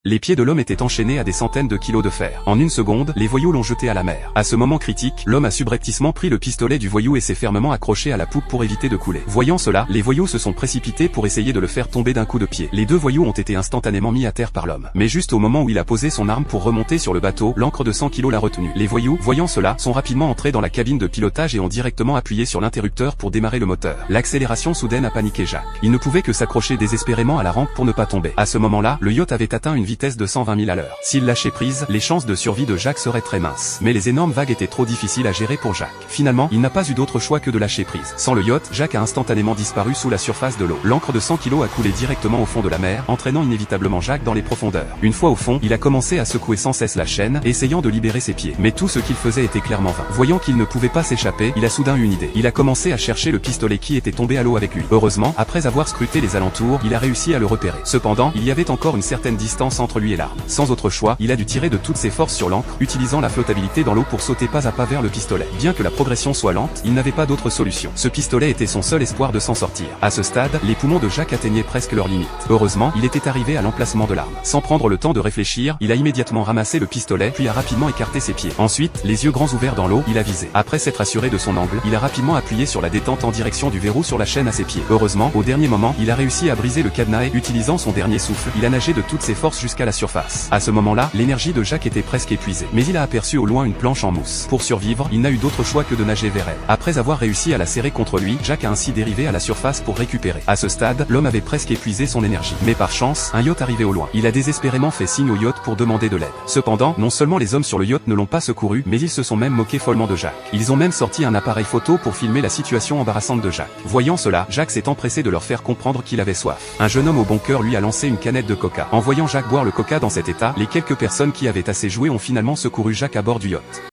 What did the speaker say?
Les pieds de l'homme étaient enchaînés à des centaines de kilos de fer. En une seconde, les voyous l'ont jeté à la mer. À ce moment critique, l'homme a subrepticement pris le pistolet du voyou et s'est fermement accroché à la poupe pour éviter de couler. Voyant cela, les voyous se sont précipités pour essayer de le faire tomber d'un coup de pied. Les deux voyous ont été instantanément mis à terre par l'homme. Mais juste au moment où il a posé son arme pour remonter sur le bateau, l'ancre de 100 kilos l'a retenu. Les voyous, voyant cela, sont rapidement entrés dans la cabine de pilotage et ont directement appuyé sur l'interrupteur pour démarrer le moteur. L'accélération soudaine a paniqué Jacques. Il ne pouvait que s'accrocher désespérément à la rampe pour ne pas tomber. À ce moment-là, le yacht avait atteint une vitesse de 120 000 à l'heure. S'il lâchait prise, les chances de survie de Jacques seraient très minces. Mais les énormes vagues étaient trop difficiles à gérer pour Jacques. Finalement, il n'a pas eu d'autre choix que de lâcher prise. Sans le yacht, Jacques a instantanément disparu sous la surface de l'eau. L'ancre de 100 kilos a coulé directement au fond de la mer, entraînant inévitablement Jacques dans les profondeurs. Une fois au fond, il a commencé à secouer sans cesse la chaîne, essayant de libérer ses pieds. Mais tout ce qu'il faisait était clairement vain. Voyant qu'il ne pouvait pas s'échapper, il a soudain eu une idée. Il a commencé à chercher le pistolet qui était tombé à l'eau avec lui. Heureusement, après avoir scruté les alentours, il a réussi à le repérer. Cependant, il y avait encore une certaine distance entre lui et l'arme. Sans autre choix, il a dû tirer de toutes ses forces sur l'ancre, utilisant la flottabilité dans l'eau pour sauter pas à pas vers le pistolet. Bien que la progression soit lente, il n'avait pas d'autre solution. Ce pistolet était son seul espoir de s'en sortir. À ce stade, les poumons de Jacques atteignaient presque leur limite. Heureusement, il était arrivé à l'emplacement de l'arme. Sans prendre le temps de réfléchir, il a immédiatement ramassé le pistolet, puis a rapidement écarté ses pieds. Ensuite, les yeux grands ouverts dans l'eau, il a visé. Après s'être assuré de son angle, il a rapidement appuyé sur la détente en direction du verrou sur la chaîne à ses pieds. Heureusement, au dernier moment, il a réussi à briser le cadenas et, utilisant son dernier souffle, il a nagé de toutes ses forces jusqu'à la surface. À ce moment-là, l'énergie de Jacques était presque épuisée. Mais il a aperçu au loin une planche en mousse. Pour survivre, il n'a eu d'autre choix que de nager vers elle. Après avoir réussi à la serrer contre lui, Jacques a ainsi dérivé à la surface pour récupérer. À ce stade, l'homme avait presque épuisé son énergie. Mais par chance, un yacht arrivait au loin. Il a désespérément fait signe au yacht pour demander de l'aide. Cependant, non seulement les hommes sur le yacht ne l'ont pas secouru, mais ils se sont même moqués follement de Jacques. Ils ont même sorti un appareil photo pour filmer la situation embarrassante de Jacques. Voyant cela, Jacques s'est empressé de leur faire comprendre qu'il avait soif. Un jeune homme au bon cœur lui a lancé une canette de coca. En voyant Jacques boire le coca dans cet état, les quelques personnes qui avaient assez joué ont finalement secouru Jacques à bord du yacht.